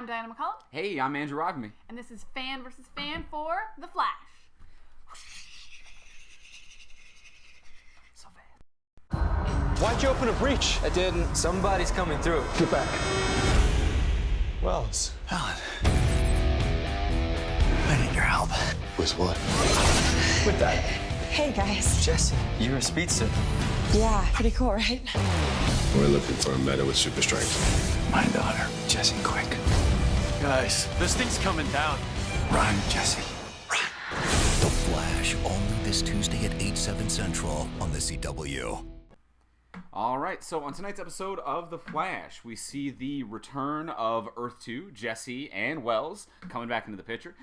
I'm Diana McCollum. Hey, I'm Andrew Rogme. And this is Fan vs. Fan for The Flash. So fast. Why'd you open a breach? I didn't. Somebody's coming through. Get back. Wells. Alan. I need your help. With what? With that. Hey, guys. Jesse, you're a speedster. Yeah, pretty cool, right? We're looking for a meta with super strength. My daughter. Jesse, quick. Guys, this thing's coming down. Run, Jesse. Run. The Flash, all new this Tuesday at 8/7 Central on the CW. All right, so on tonight's episode of The Flash, we see the return of Earth 2, Jesse, and Wells coming back into the picture.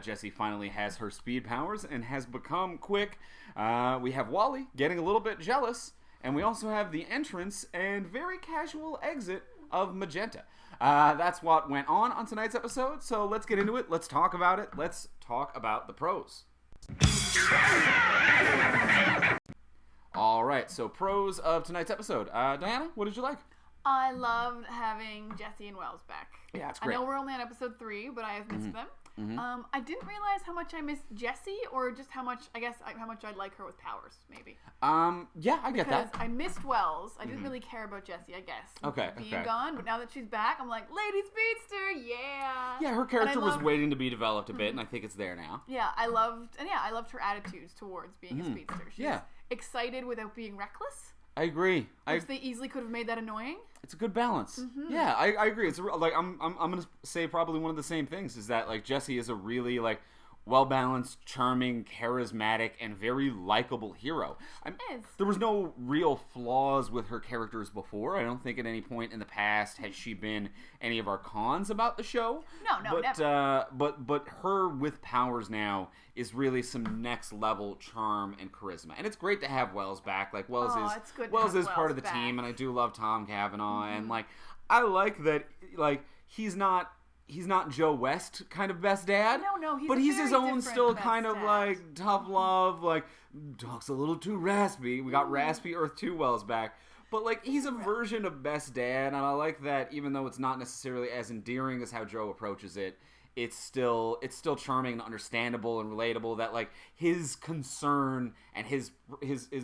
Jesse finally has her speed powers and has become quick. We have Wally getting a little bit jealous, and we also have the entrance and very casual exit of Magenta. That's what went on tonight's episode, so let's get into it. Let's talk about it. Let's talk about the pros. All right, so pros of tonight's episode. Diana, what did you like? I loved having Jesse and Wells back. Yeah, it's great. I know we're only on episode 3, but I have missed them. I didn't realize how much I missed Jesse, or just how much, how much I'd like her with powers, maybe. Yeah, I get that. Because I missed Wells. I didn't really care about Jesse, I guess. Okay, being gone, but now that she's back, I'm like, Lady Speedster, yeah. Yeah, her character was waiting to be developed a bit, and I think it's there now. Yeah, I loved her attitudes towards being a speedster. She's excited without being reckless. I agree. Which they easily could have made that annoying. It's a good balance. Yeah, I agree. It's like I'm gonna say probably one of the same things is that like Jesse is a really like well-balanced, charming, charismatic, and very likable hero. There was no real flaws with her characters before. I don't think at any point in the past has she been any of our cons about the show. No, never. But her with powers now is really some next level charm and charisma, and it's great to have Wells back. Like Wells is part of the team, and I do love Tom Cavanaugh, and like I like that like he's not Joe West kind of best dad. No, but he's his own still kind of dad. like tough love, like talks a little too raspy. We got raspy Earth 2 Wells back. But like he's a version of best dad, and I like that even though it's not necessarily as endearing as how Joe approaches it, it's still charming and understandable and relatable that like his concern and his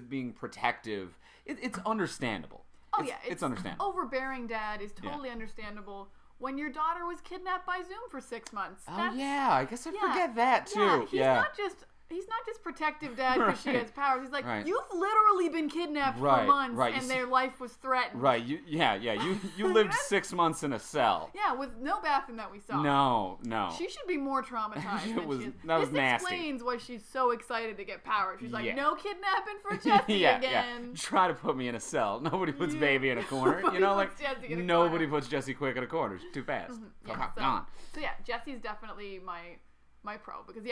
being protective, it's understandable. It's understandable. Overbearing dad is totally understandable. When your daughter was kidnapped by Zoom for 6 months. Yeah, I guess I forget that too. He's not just protective dad because she has powers. He's like, Right. You've literally been kidnapped for months and their life was threatened. Right, you lived 6 months in a cell. Yeah, with no bathroom that we saw. No. She should be more traumatized than she is. That was this nasty. explains why she's so excited to get powers. She's like, no kidnapping for Jesse again. Yeah. Try to put me in a cell. Nobody puts baby in a corner. Nobody puts Jesse Quick in a corner. She's too fast. Gone. So yeah, Jesse's definitely my pro because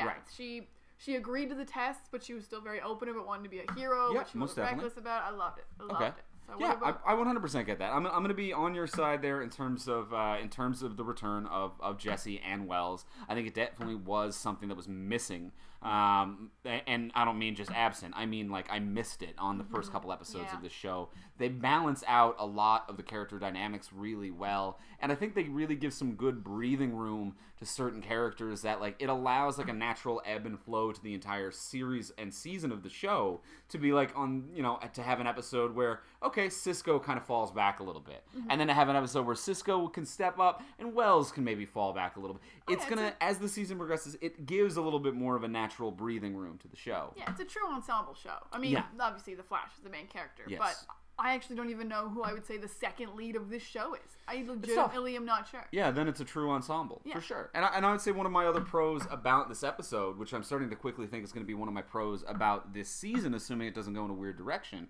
she agreed to the tests, but she was still very open about wanting to be a hero, but she was reckless about it. I loved it. I loved it. So I 100% get that. I'm going to be on your side there in terms of the return of Jesse and Wells. I think it definitely was something that was missing, and I don't mean just absent. I mean like I missed it on the first couple episodes of the show. They balance out a lot of the character dynamics really well, and I think they really give some good breathing room to certain characters that like it allows like a natural ebb and flow to the entire series and season of the show to be like on to have an episode where okay, Cisco kind of falls back a little bit, and then to have an episode where Cisco can step up and Wells can maybe fall back a little bit. As the season progresses, it gives a little bit more of a natural breathing room to the show. Yeah, it's a true ensemble show. I mean, obviously the Flash is the main character, but I actually don't even know who I would say the second lead of this show is. I legitimately am not sure. Yeah, then it's a true ensemble, for sure. And I would say one of my other pros about this episode, which I'm starting to quickly think is going to be one of my pros about this season, assuming it doesn't go in a weird direction,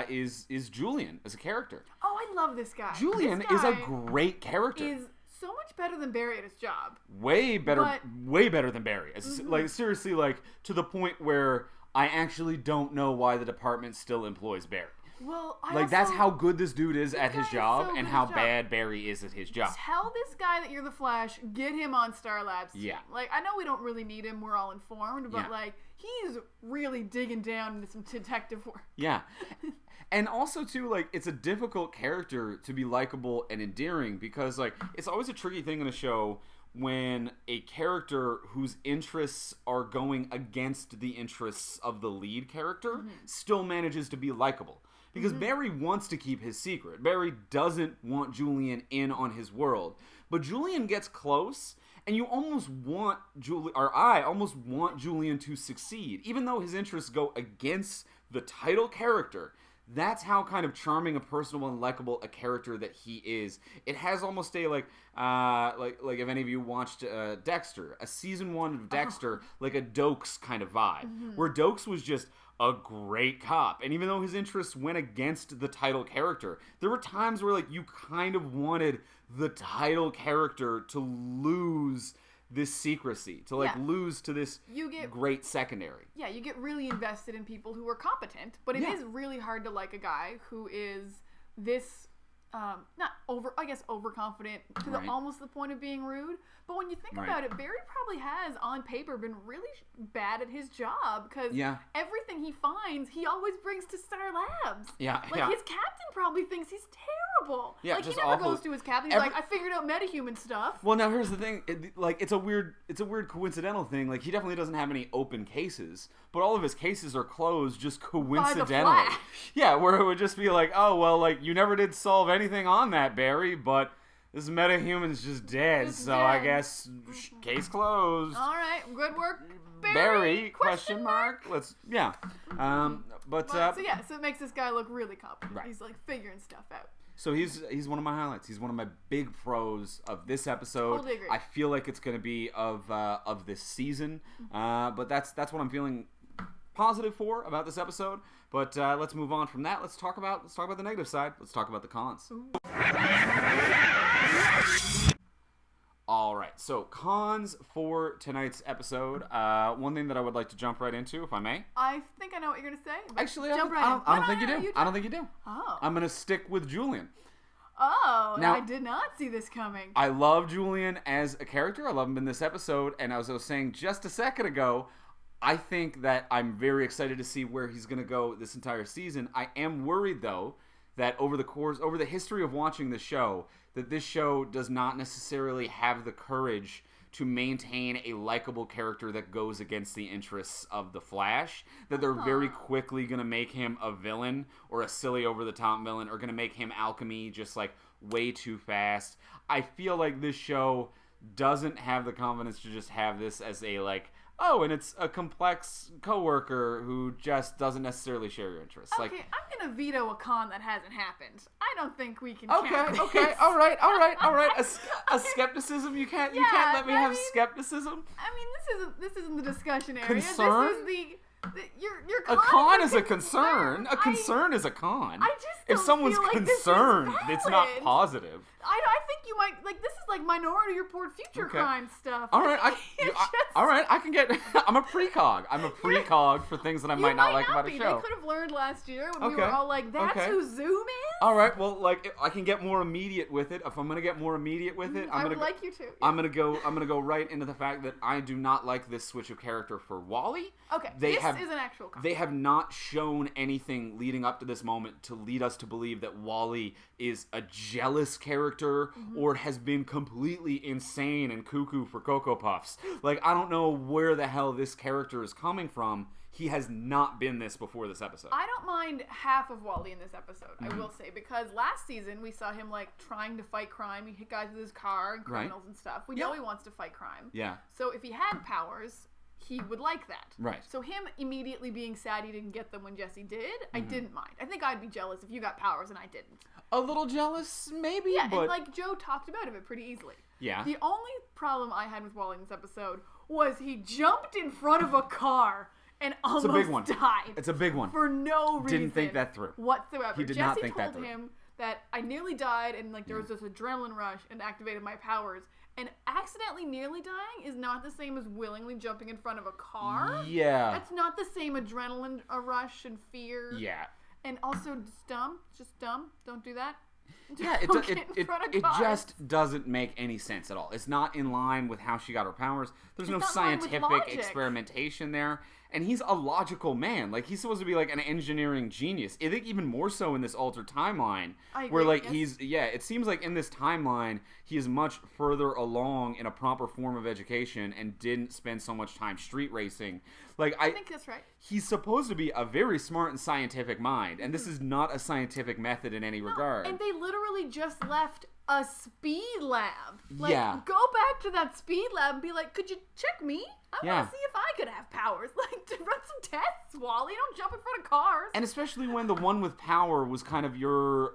is Julian as a character. Oh, I love this guy. Julian is a great character. Is so much better than Barry at his job. Way better than Barry. Like seriously, like to the point where I actually don't know why the department still employs Barry. Well, that's how good this dude is at his job, so and how bad Barry is at his job. Tell this guy that you're the Flash. Get him on Star Labs. Yeah. Like, I know we don't really need him. We're all informed, but like, he's really digging down into some detective work. Yeah. And also, too, like, it's a difficult character to be likable and endearing because, like, it's always a tricky thing in a show when a character whose interests are going against the interests of the lead character still manages to be likable. Because Barry wants to keep his secret. Barry doesn't want Julian in on his world. But Julian gets close, and you almost want I almost want Julian to succeed. Even though his interests go against the title character, that's how kind of charming, personable, and likable a character that he is. It has almost a like if any of you watched Dexter, a season 1 of Dexter, like a Dokes kind of vibe, where Dokes was just a great cop, and even though his interests went against the title character, there were times where like you kind of wanted the title character to lose this secrecy, to like lose to this great secondary. Yeah, you get really invested in people who are competent, but it is really hard to like a guy who is this overconfident to almost the point of being rude. But when you think about it, Barry probably has on paper been really bad at his job because everything he finds, he always brings to Star Labs. His captain probably thinks he's terrible. He never goes to his captain. He's like, I figured out metahuman stuff. Well, now here's the thing. It's a weird coincidental thing. Like, he definitely doesn't have any open cases, but all of his cases are closed just coincidentally. By the Flash. Yeah, where it would just be like, oh, well, like, you never did solve anything on that, Barry, but this metahuman's just dead, I guess case closed. All right, good work, Barry? Question mark? Let's so it makes this guy look really competent. Right. He's like figuring stuff out. So he's one of my highlights. He's one of my big pros of this episode. Totally agree. I feel like it's going to be of this season, but that's what I'm feeling positive for about this episode. But let's move on from that. Let's talk about the negative side. Let's talk about the cons. All right, so cons for tonight's episode. One thing that I would like to jump right into, if I may. I think I know what you're going to say. Actually, I don't think you do. I don't think you do. Oh. I'm going to stick with Julian. Oh, now, I did not see this coming. I love Julian as a character. I love him in this episode. And as I was saying just a second ago, I think that I'm very excited to see where he's going to go this entire season. I am worried, though, that over the history of watching the show, that this show does not necessarily have the courage to maintain a likable character that goes against the interests of the Flash, that they're very quickly going to make him a villain or a silly over-the-top villain, or going to make him Alchemy just like way too fast. I feel like this show doesn't have the confidence to just have this as a like, oh, and it's a complex coworker who just doesn't necessarily share your interests. Okay, I'm gonna veto a con that hasn't happened. I don't think we can. Okay, all right. A skepticism. You can't let me have skepticism. I mean, this isn't the discussion area. Concern? This is your con. A con is a concern. A concern is a con. I just don't if someone's feel like concerned, it's not positive. I think you might like this is like Minority Report future crime stuff. All right, I can get. I'm a precog. I'm a precog for things that I might not like about a show. They could have learned last year when we were all like, "That's who Zoom is." All right, well, like I can get more immediate with it. If I'm gonna get more immediate with it, I would like you to. Yeah. I'm gonna go right into the fact that I do not like this switch of character for Wally. Okay, this is an actual con. They have not shown anything leading up to this moment to lead us to believe that Wally is a jealous character or has been completely insane and cuckoo for Cocoa Puffs. Like, I don't know where the hell this character is coming from. He has not been this before this episode. I don't mind half of Wally in this episode, I will say, because last season we saw him like trying to fight crime. He hit guys with his car and criminals and stuff. We know he wants to fight crime. Yeah. So if he had powers, he would like that. Right. So him immediately being sad he didn't get them when Jesse did, I didn't mind. I think I'd be jealous if you got powers and I didn't. A little jealous, maybe. Yeah, but... and like Joe talked about it pretty easily. Yeah. The only problem I had with Wally in this episode was he jumped in front of a car and almost died. It's a big one. For no reason. Didn't think that through. Whatsoever. He did Jesse not think that through. told him that I nearly died and like there was this adrenaline rush and activated my powers. And accidentally nearly dying is not the same as willingly jumping in front of a car. Yeah. That's not the same adrenaline rush and fear. Yeah. And also, just dumb. Just dumb. Don't do that. Yeah, it just doesn't make any sense at all. It's not in line with how she got her powers. There's no scientific experimentation there. And he's a logical man. Like, he's supposed to be, like, an engineering genius. I think even more so in this altered timeline. I agree, where, like, it seems like in this timeline, he is much further along in a proper form of education and didn't spend so much time street racing. Like, I think that's right. He's supposed to be a very smart and scientific mind. And this is not a scientific method in any regard. And they literally just left a speed lab. Like, yeah. Go back to that speed lab and be like, could you check me? I want to see if I could have powers. Like, to run some tests, Wally. Don't jump in front of cars. And especially when the one with power was kind of your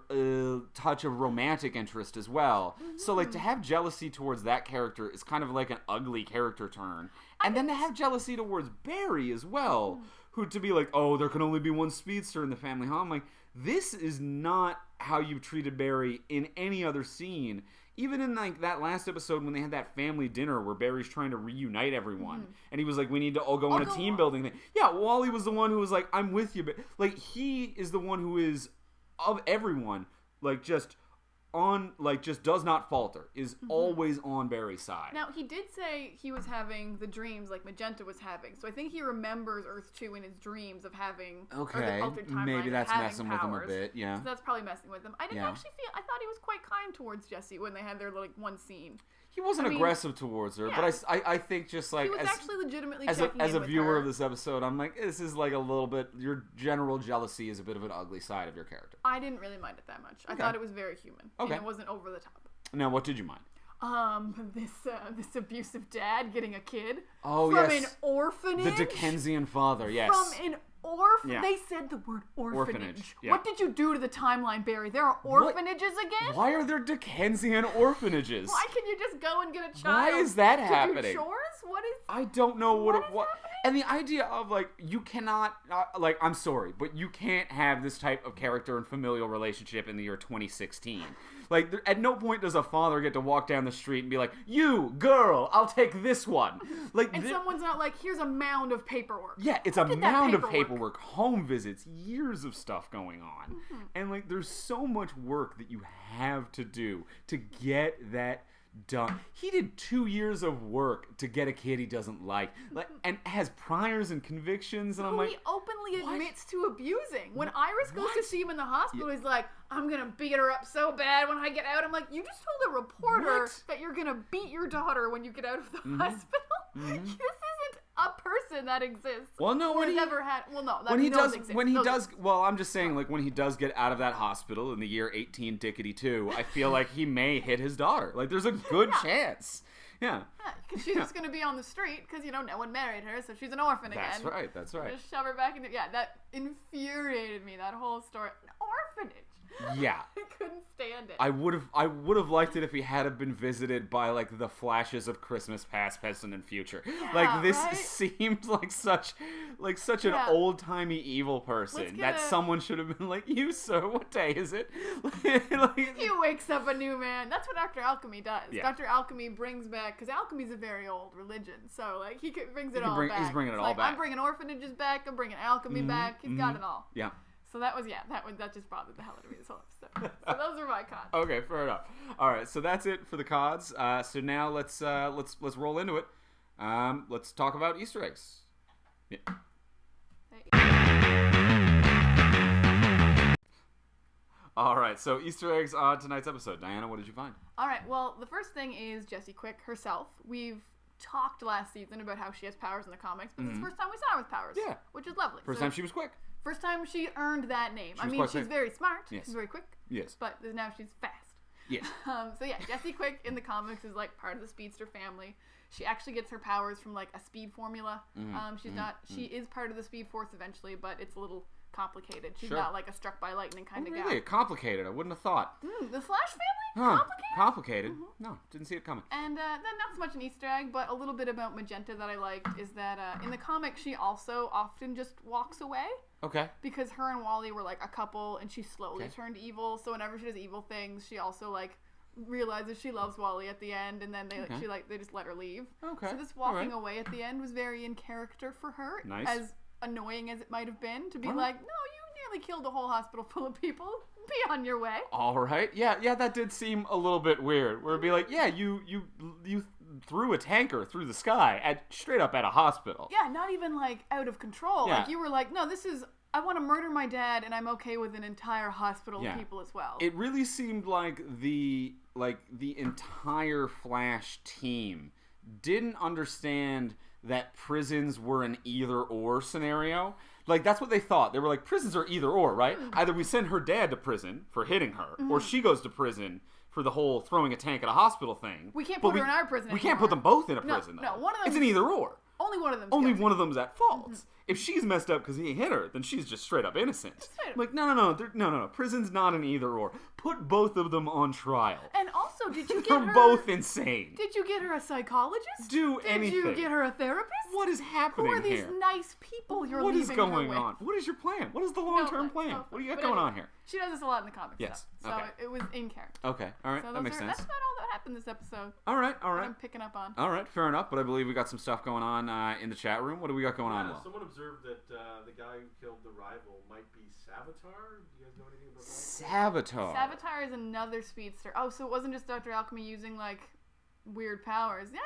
touch of romantic interest as well. Mm-hmm. So, like, to have jealousy towards that character is kind of like an ugly character turn. And then to have jealousy towards Barry as well, who to be like, oh, there can only be one speedster in the family, huh? I'm like, this is not how you've treated Barry in any other scene. Even in, like, that last episode when they had that family dinner where Barry's trying to reunite everyone. Mm-hmm. And he was like, we need to all go on a team building thing. Yeah, Wally was the one who was like, I'm with you. But, like, he is the one who is, of everyone, like, just does not falter, is always on Barry's side. Now, he did say he was having the dreams like Magenta was having, so I think he remembers Earth 2 in his dreams of having, or the altered timeline, maybe that's messing powers. with him a bit, yeah. So that's probably messing with him. I didn't actually I thought he was quite kind towards Jessie when they had their, like, one scene. He wasn't aggressive towards her, but I think just like... He was actually legitimately as checking as a in viewer with of this episode, I'm like, this is like a little bit... Your general jealousy is a bit of an ugly side of your character. I didn't really mind it that much. I thought it was very human. Okay. And it wasn't over the top. Now, what did you mind? This abusive dad getting a kid. Oh, from an orphanage. The Dickensian father, yes. From an orphanage. Yeah. They said the word orphanage. Yeah. What did you do to the timeline, Barry? There are orphanages again? Why are there Dickensian orphanages? Why can you just go and get a child? Why is that to happening? Do chores? What is... I don't know what is happening? And the idea of, like, you cannot, like, I'm sorry, but you can't have this type of character and familial relationship in the year 2016. Like, at no point does a father get to walk down the street and be like, you, girl, I'll take this one. Like, and someone's not like, here's a mound of paperwork. Yeah, it's a mound of paperwork, home visits, years of stuff going on. Mm-hmm. And, like, there's so much work that you have to do to get that done. He did 2 years of work to get a kid he doesn't like and has priors and convictions, and I'm like, he openly admits to abusing. When Iris goes to see him in the hospital, he's like, I'm gonna beat her up so bad when I get out. I'm like, you just told a reporter that you're gonna beat your daughter when you get out of the hospital. This isn't a person that exists. Well, no, when he ever had. Well, no, that when he does, exist. when he does. Well, I'm just saying, like, when he does get out of that hospital in the year 18-2, I feel like he may hit his daughter. Like, there's a good chance. Yeah. Because she's just going to be on the street because, you know, no one married her, so she's an orphan again. That's right. Just shove her back into... Yeah, that infuriated me, that whole story. An orphanage. Yeah. I couldn't stand it. I would have liked it if he had been visited by, like, the flashes of Christmas past, present, and future. Yeah, like, this seemed like such an old-timey evil person that someone should have been like, you, sir, what day is it? He wakes up a new man. That's what Dr. Alchemy does. Yeah. Dr. Alchemy brings back, because alchemy's a very old religion, so, like, he brings it all back. He's bringing it all back. I'm bringing orphanages back, I'm bringing alchemy back. He's got it all. Yeah. So that just bothered the hell out of me this whole episode. So those are my cons. Okay, fair enough. All right, so that's it for the cons. So now let's roll into it. Let's talk about Easter eggs. Yeah. All right, so Easter eggs on tonight's episode. Diana, what did you find? All right, well, the first thing is Jessie Quick herself. We've talked last season about how she has powers in the comics, but it's the first time we saw her with powers. Yeah. Which is lovely. First time she was quick. First time she earned that name. She's very smart. Yes. She's very quick. Yes. But now she's fast. Yes. So yeah, Jessie Quick in the comics is like part of the speedster family. She actually gets her powers from like a speed formula. She is part of the Speed Force eventually, but it's a little complicated. She's not like a struck by lightning kind of guy. Really complicated. I wouldn't have thought. The Flash family? Complicated? No, didn't see it coming. And then not so much an Easter egg, but a little bit about Magenta that I liked is that in the comic she also often just walks away. Okay. Because her and Wally were like a couple, and she slowly turned evil. So whenever she does evil things, she also like realizes she loves Wally at the end, and then they just let her leave. Okay. So this walking away at the end was very in character for her. Nice. As annoying as it might have been to be like, no, nearly killed a whole hospital full of people. Be on your way. All right. Yeah, that did seem a little bit weird. Where it'd be like, yeah, you threw a tanker through the sky straight up at a hospital. Yeah, not even like out of control. Yeah. Like you were like, no, I want to murder my dad, and I'm okay with an entire hospital of people as well. It really seemed like the entire Flash team didn't understand that prisons were an either-or scenario. Like, that's what they thought. They were like, prisons are either-or, right? Either we send her dad to prison for hitting her, or she goes to prison for the whole throwing a tank at a hospital thing. We can't put her in our prison We anymore. can't put them both in a prison, though. No, one of them. It's an either-or. Only one of them. Only one of them's at fault. If she's messed up because he hit her, then she's just straight up innocent. Straight up. Like, no. Prison's not an either-or. Put both of them on trial. And also, did you get They're her... both insane. Did you get her a psychologist? Do anything. Did you get her a therapist? What is happening Who are these here? nice people you're What leaving is going her with? on? What is your plan? What is the long-term plan? No, What do you got but going anyway, on here? She does this a lot in the comics. Yes, So okay. it was in character. Okay, all right, So that makes sense. That's about all that happened this episode. All right. That I'm picking up on. All right, fair enough. But I believe we got some stuff going on in the chat room. What do we got going on, Will? Someone observed that the guy who killed the rival might be Savitar. Do you guys know anything about that? Savitar. Savitar is another speedster. Oh, so it wasn't just Dr. Alchemy using like weird powers. Yeah,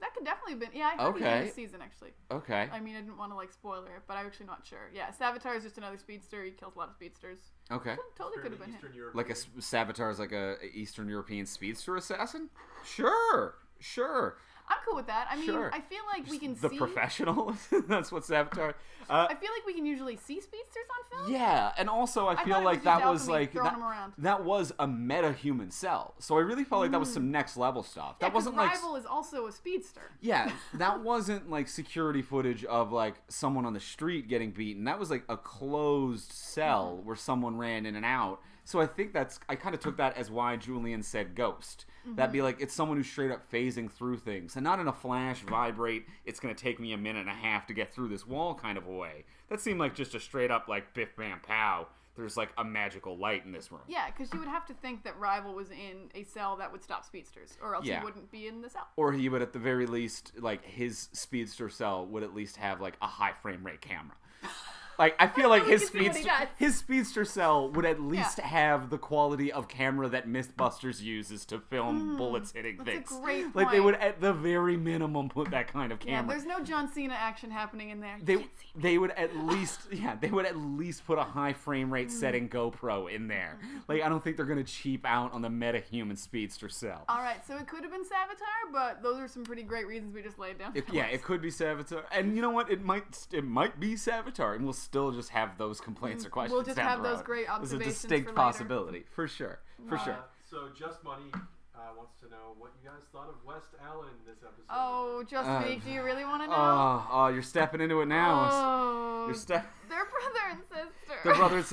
that could definitely have been. Yeah, I heard he's in this season actually. Okay. I mean, I didn't want to like spoiler it, but I'm actually not sure. Yeah, Savitar is just another speedster. He kills a lot of speedsters. Okay. Totally could have been him. Like Savitar is like a Eastern European speedster assassin? Sure. I'm cool with that. I mean, Sure. I feel like we can The see... professional? That's what Savitar... I feel like we can usually see speedsters on film. Yeah, and also I feel thought it like was that just was Alchemy like... throwing them around. That was a meta-human cell. So I really felt like that was some next level stuff. Yeah, That wasn't like... Rival is also a speedster. Yeah, that wasn't like security footage of like someone on the street getting beaten. That was like a closed cell where someone ran in and out. So I think I kind of took that as why Julian said ghost. That'd be like, it's someone who's straight up phasing through things. And not in a flash, vibrate, it's going to take me a minute and a half to get through this wall kind of a way. That seemed like just a straight up like biff bam pow. There's like a magical light in this room. Yeah, because you would have to think that Rival was in a cell that would stop speedsters, or else he wouldn't be in the cell. Or he would at the very least, like his speedster cell would at least have like a high frame rate camera. Like, I feel like his speedster cell would at least have the quality of camera that Mythbusters uses to film bullets hitting things. That's a great point. Like, they would at the very minimum put that kind of Yeah, camera. there's no John Cena action happening in there. They would at least put a high frame rate setting GoPro in there. Like, I don't think they're gonna cheap out on the meta-human speedster cell. All right, so it could have been Savitar, but those are some pretty great reasons we just laid down. It could be Savitar, and you know what? It might be Savitar, and we'll still just have those complaints or questions. We'll just down have the those road. great There's observations a distinct for later. possibility, for sure. So Just Money wants to know what you guys thought of West Allen this episode. Oh, Just Speak, do you really want to know? Oh, you're stepping into it now. Oh, You're they're brother and sister. They're brothers.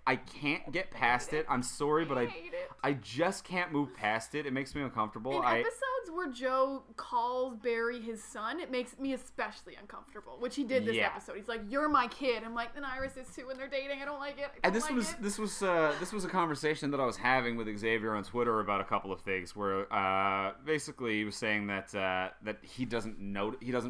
I can't get past it. I'm sorry, but I hate it. I just can't move past it. It makes me uncomfortable. In episodes where Joe calls Barry his son, it makes me especially uncomfortable, which he did this episode. He's like, "You're my kid." I'm like, "Then Iris is too, and they're dating. I don't like it." And this was a conversation that I was having with Xavier on Twitter about a couple of things, where basically he was saying that that he doesn't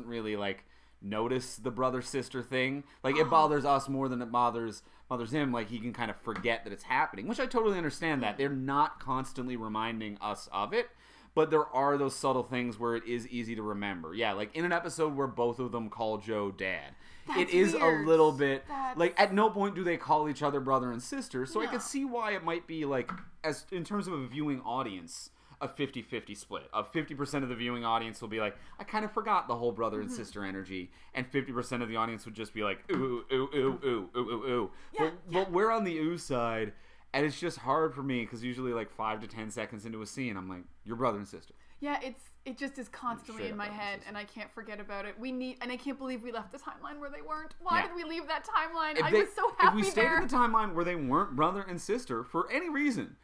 really like notice the brother sister thing. Like, it bothers us more than it bothers him. Like, he can kind of forget that it's happening, which I totally understand. That they're not constantly reminding us of it, but there are those subtle things where it is easy to remember. Yeah, like in an episode where both of them call Joe dad. It is weird. a little bit like, at no point do they call each other brother and sister, so I No. could see why it might be like, as in terms of a viewing audience, a 50-50 split. Of 50% of the viewing audience will be like, I kind of forgot the whole brother and sister energy, and 50% of the audience would just be like, ooh, ooh, ooh, ooh, ooh, ooh, ooh. But we're on the ooh side, and it's just hard for me, because usually like 5 to 10 seconds into a scene, I'm like, you're brother and sister. Yeah, it just is constantly Straight in my up head, sister. and I can't forget about it. And I can't believe we left the timeline where they weren't. Why Yeah. did we leave that timeline? If I was so happy If we stayed there. in the timeline where they weren't brother and sister for any reason,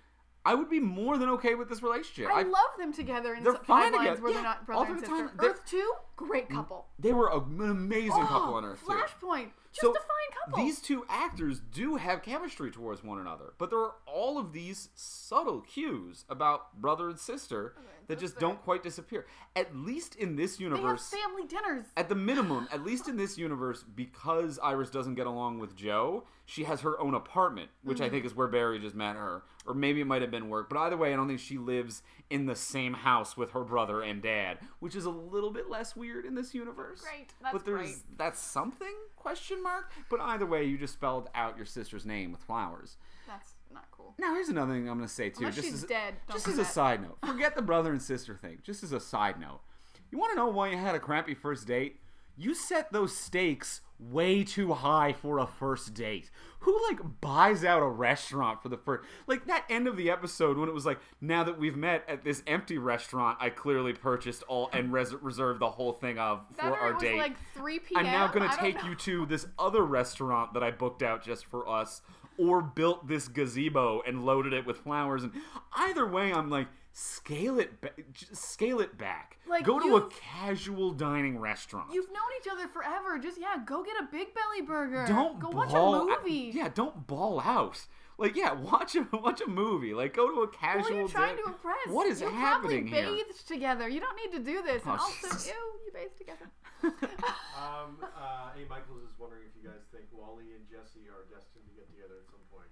I would be more than okay with this relationship. I love them together in They're fine timelines together. where Yeah, they're not brother and alternate sister. time- they're- Earth 2? great couple. They were an amazing couple on Earth, too. Flashpoint. Just So, a fine couple. These two actors do have chemistry towards one another, but there are all of these subtle cues about brother and sister that just don't quite disappear. At least in this They have universe, family dinners. at the minimum, at least in this universe, because Iris doesn't get along with Joe, she has her own apartment, which I think is where Barry just met her. Or maybe it might have been work, but either way, I don't think she lives in the same house with her brother and dad, which is a little bit less weird in this universe. Great. That's but great. That's something? Question mark? But either way, you just spelled out your sister's name with flowers. That's not cool. Now, here's another thing I'm going to say, too. Unless she's dead. Don't Just do as a that. side note. Forget the brother and sister thing. Just as a side note. You want to know why you had a crappy first date? You set those stakes way too high for a first date. Who, buys out a restaurant for the first... that end of the episode when it was now that we've met at this empty restaurant, I clearly purchased all and reserved the whole thing for our date. It was 3 p.m. I'm now going to take you to this other restaurant that I booked out just for us, or built this gazebo and loaded it with flowers. And either way, I'm scale it back. Go to a casual dining restaurant. You've known each other forever. Just, go get a Big Belly burger. Don't go ball watch a movie. Don't ball out. Watch a movie. Go to a casual. Who are you trying to impress? What is happening here? You here? probably bathed together. You don't need to do this. And Oh, also, Jesus. you bathed together. A. Michaels is wondering if you guys think Wally and Jesse are destined to get together at some point.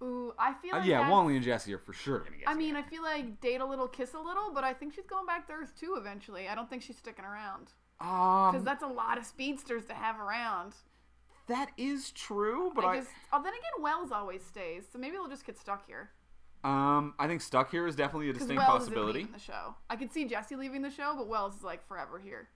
Ooh, I feel like Yeah, that's- Wally and Jesse are for sure going to get I mean, together. I feel like date a little, kiss a little, but I think she's going back to Earth too eventually. I don't think she's sticking around. Because that's a lot of speedsters to have around. That is true, but Then again, Wells always stays, so maybe they'll just get stuck here. I think stuck here is definitely a Because distinct Wells possibility. isn't leaving the show. I could see Jesse leaving the show, but Wells is forever here.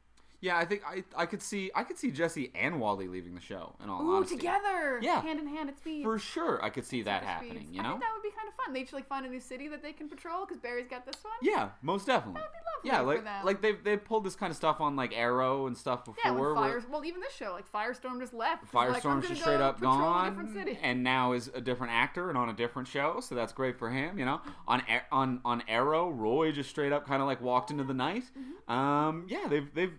Yeah, I think I could see Jesse and Wally leaving the show. In all Ooh, honesty, together! Yeah. Hand in hand at speed. for sure, I could see that Super happening. speeds. You I know? think that would be kind of fun. They each find a new city that they can patrol because Barry's got this one. Yeah, most definitely. That would be lovely Yeah, for them. they've pulled this kind of stuff on Arrow and stuff before. Yeah, when where well, even this show, Firestorm just left. He's I'm Firestorm's gonna just go straight up patrol a gone, different city. and now is a different actor and on a different show, so that's great for him. You know, on Arrow, Roy just straight up kind of walked into the night. Yeah, they've.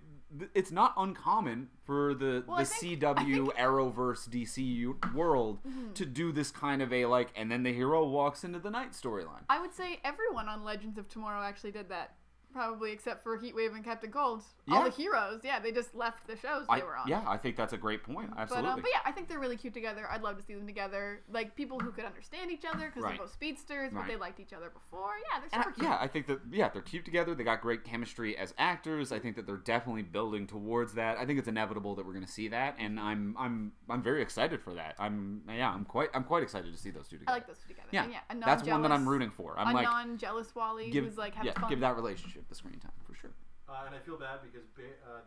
It's not uncommon for the CW Arrowverse DC world to do this kind of a and then the hero walks into the night storyline. I would say everyone on Legends of Tomorrow actually did that. Probably except for Heatwave and Captain Cold. All Yeah. the heroes, they just left the shows they were on. Yeah, I think that's a great point. Absolutely. But yeah, I think they're really cute together. I'd love to see them together. People who could understand each other because Right. they're both speedsters, but Right. they liked each other before. Yeah, they're And super cute. yeah, I think that they're cute together. They got great chemistry as actors. I think that they're definitely building towards that. I think it's inevitable that we're going to see that, and I'm very excited for that. I'm quite excited to see those two together. I like those two together. Yeah, And a that's one that I'm non-jealous- rooting for. I'm a non-jealous Wally who's having fun. give that relationship the screen time for sure. And I feel bad because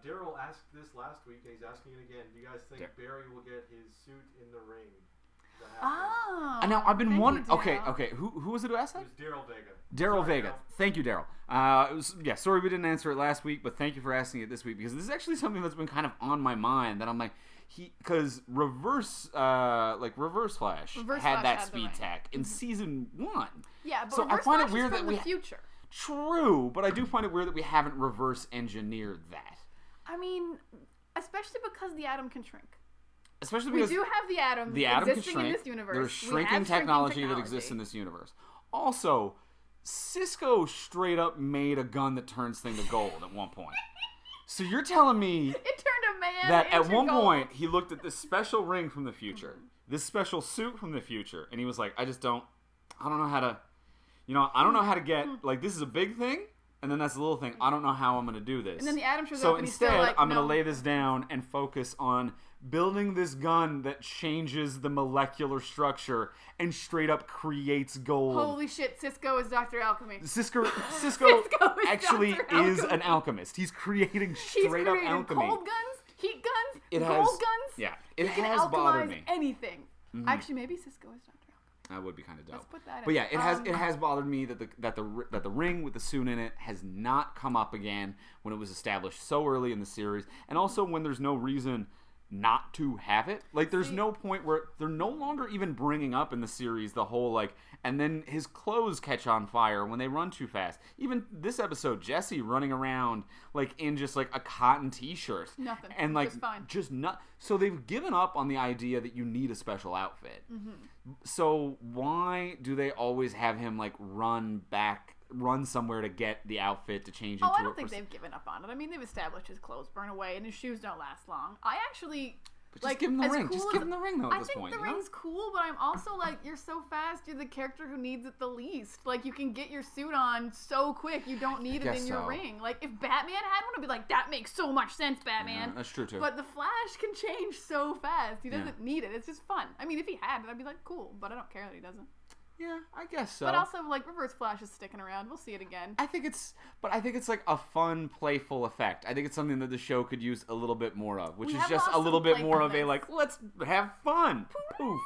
Daryl asked this last week, and he's asking it again. Do you guys think Barry will get his suit in the ring? Oh. And now I've been thank wondering. you, Okay. Daryl. Who was it who asked It that? was Daryl Vega. Daryl Sorry, Vega. Daryl. Thank you, Daryl. Sorry we didn't answer it last week, but thank you for asking it this week because this is actually something that's been kind of on my mind that I'm because Reverse Flash Reverse had Flash that had the speed ring. tech in season 1. Yeah, but So I Reverse find it Flash weird is that from we the future. True, but I do find it weird that we haven't reverse engineered that. I mean, especially because the atom can shrink. Especially We because do have the atom the atom can existing shrink. in this universe. There's We shrinking have technology that exists in this universe. Also, Cisco straight up made a gun that turns things to gold at one point. So you're telling me It turned a man that at into one gold. point he looked at this special ring from the future, this special suit from the future, and he was like, I don't know how to, I don't know how to get, this is a big thing, and then that's a little thing. I don't know how I'm going to do this. And then the atom shows so up and he's still instead, like, I'm going to no. lay this down and focus on building this gun that changes the molecular structure and straight up creates gold. Holy shit, Cisco is Dr. Alchemy. Cisco Cisco is actually Dr. is Alchemy. an alchemist. He's creating He's straight up created alchemy. cold guns, heat guns, It gold has- guns. yeah, it He can has bothered alchemize me. anything. Actually, maybe Cisco is Dr. Alchemy. That would be kind of dope. Let's put that in. But yeah, it has bothered me that the ring with the suit in it has not come up again when it was established so early in the series, and also when there's no reason not to have it. Like, there's no point where they're no longer even bringing up in the series the whole, like, and then his clothes catch on fire when they run too fast. Even this episode, Jesse running around, like, in just, like, a cotton t-shirt. Nothing. And, like, just fine. just not. So they've given up on the idea that you need a special outfit. So why do they always have him, like, run somewhere to get the outfit to change into it? I don't think they've given up on it. I mean, they've established his clothes burn away and his shoes don't last long. I actually... But just give him the ring. Cool Just give him the ring, though, at this point. I think the ring's cool, but I'm also like, you're so fast, you're the character who needs it the least. Like, you can get your suit on so quick, you don't need it in your ring. Like, if Batman had one, I'd be like, that makes so much sense, Batman. Yeah, that's true, too. But the Flash can change so fast. He doesn't need it. It's just fun. I mean, if he had it, I'd be like, cool, but I don't care that he doesn't. Yeah, I guess so. But also, like, Reverse Flash is sticking around. We'll see it again. I think it's like a fun, playful effect. I think it's something that the show could use a little bit more of, which is just a little bit more of a, like, let's have fun. Poof.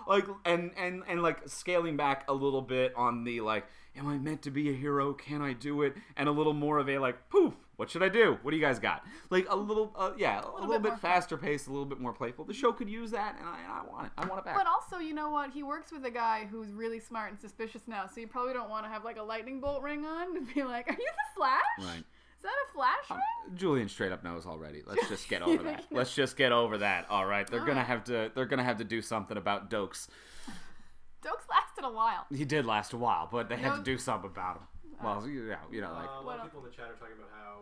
Like, and like scaling back a little bit on the, like, am I meant to be a hero? Can I do it? And a little more of a, like, poof, what should I do? What do you guys got? Like, a little, a little bit faster paced, a little bit more playful. The show could use that, and I want it. I want it back. But also, you know what? He works with a guy who's really smart and suspicious now, so you probably don't want to have, like, a lightning bolt ring on and be like, are you the Flash? Right. Is that a Flash ring? Julian straight up knows already. Let's just get over that. Let's just get over that. All right. They're gonna have to do something about Dokes. Dokes lasted a while. He did last a while, but they had to do something about him. Well, yeah, like a lot of people in the chat are talking about how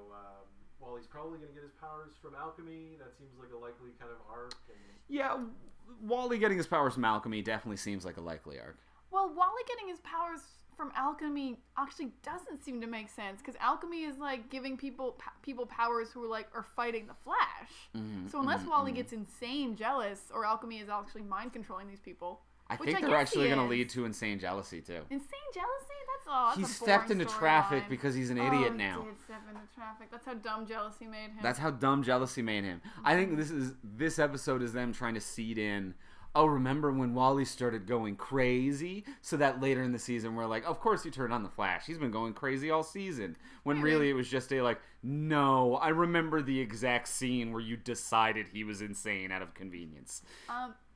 while he's probably going to get his powers from alchemy, that seems like a likely kind of arc. Yeah, Wally getting his powers from alchemy definitely seems like a likely arc. Well, Wally getting his powers from alchemy actually doesn't seem to make sense, because alchemy is like giving people powers who are fighting the Flash. So unless Wally gets insane jealous, or alchemy is actually mind controlling these people. I think they're actually going to lead to insane jealousy too. Insane jealousy? That's he stepped into traffic because he's an idiot now. He did step into traffic. That's how dumb jealousy made him. That's how dumb jealousy made him. I think this episode is them trying to seed in, oh, remember when Wally started going crazy? So that later in the season we're like, of course you turned on the Flash. He's been going crazy all season. When really it was just no, I remember the exact scene where you decided he was insane out of convenience.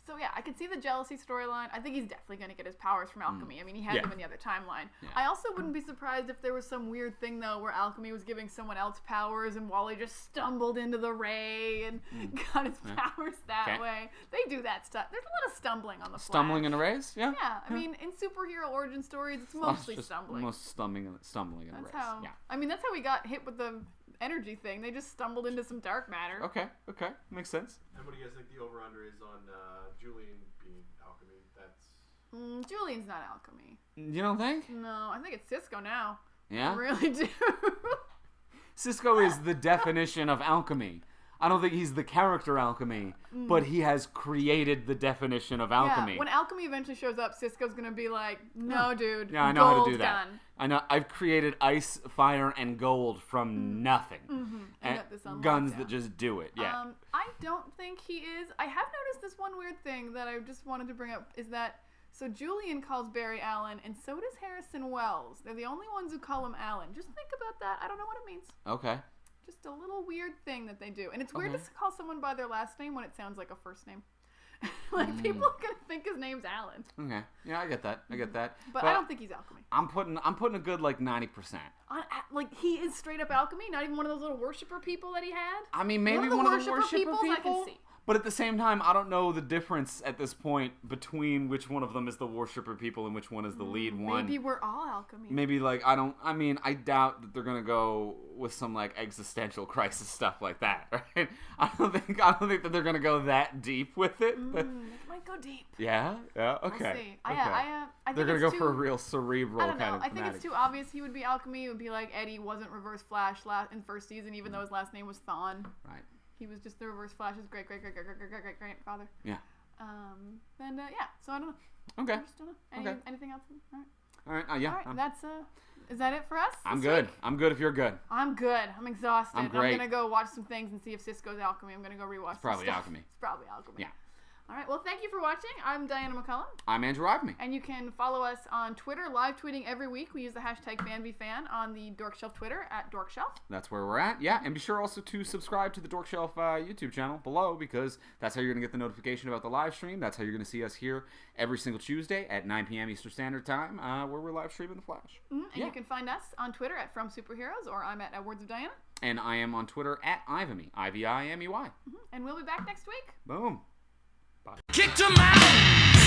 So yeah, I can see the jealousy storyline. I think he's definitely going to get his powers from alchemy. I mean, he had them in the other timeline. Yeah. I also wouldn't be surprised if there was some weird thing, though, where alchemy was giving someone else powers and Wally just stumbled into the ray and got his powers that way. They do that stuff. There's a lot of stumbling on the Flash. Stumbling in the rays? Yeah. Yeah. I mean, in superhero origin stories, it's mostly stumbling. Most stumbling in the rays. Yeah. I mean, that's how we got hit with the energy thing. They just stumbled into some dark matter. Okay. Makes sense. And what do you guys think the over-under is on Julian being alchemy? That's... Julian's not alchemy. You don't think? No, I think it's Cisco now. Yeah? I really do. Cisco is the definition of alchemy. I don't think he's the character alchemy, but he has created the definition of alchemy. Yeah, when alchemy eventually shows up, Cisco's going to be like, no, dude. Yeah, I know how to do that. Gun. I know. I've created ice, fire, and gold from nothing. And guns that just do it. Yeah. I don't think he is. I have noticed this one weird thing that I just wanted to bring up is that, so Julian calls Barry Allen, and so does Harrison Wells. They're the only ones who call him Allen. Just think about that. I don't know what it means. Okay. Just a little weird thing that they do. And it's weird to call someone by their last name when it sounds like a first name. People are going to think his name's Alan. Okay. Yeah, I get that. But I don't think he's alchemy. I'm putting a good 90%. He is straight up alchemy, not even one of those little worshiper people that he had. I mean, maybe one of the worshiper people. I can see. But at the same time, I don't know the difference at this point between which one of them is the worshiper people and which one is the lead one. Maybe we're all alchemy. Maybe I doubt that they're gonna go with some existential crisis stuff like that, right? I don't think that they're gonna go that deep with it. It might go deep. Yeah, okay. We'll see. I think they're gonna go for a real cerebral kind of. I think it's too obvious. He would be alchemy. It would be like Eddie wasn't Reverse Flash in first season, even though his last name was Thawne. Right. He was just the Reverse Flash's great-great-great-great-great-great-grandfather. Yeah. So I don't know. Okay. I just don't know. Anything else? All right. Yeah. All right. Is that it for us? I'm good. Week? I'm good if you're good. I'm good. I'm exhausted. I'm great. I'm going to go watch some things and see if Cisco's alchemy. I'm going to go rewatch It's probably some stuff. alchemy. It's probably alchemy. Yeah. All right. Well, thank you for watching. I'm Diana McCullum. I'm Andrew Ivemy. And you can follow us on Twitter, live tweeting every week. We use the hashtag FanVFan on the Dorkshelf Twitter at Dorkshelf. That's where we're at. Yeah, and be sure also to subscribe to the Dorkshelf YouTube channel below, because that's how you're going to get the notification about the live stream. That's how you're going to see us here every single Tuesday at 9 p.m. Eastern Standard Time, where we're live streaming The Flash. And you can find us on Twitter at From Superheroes, or I'm at Words of Diana. And I am on Twitter at Ivemy, Ivimey. And we'll be back next week. Boom. Kicked him out!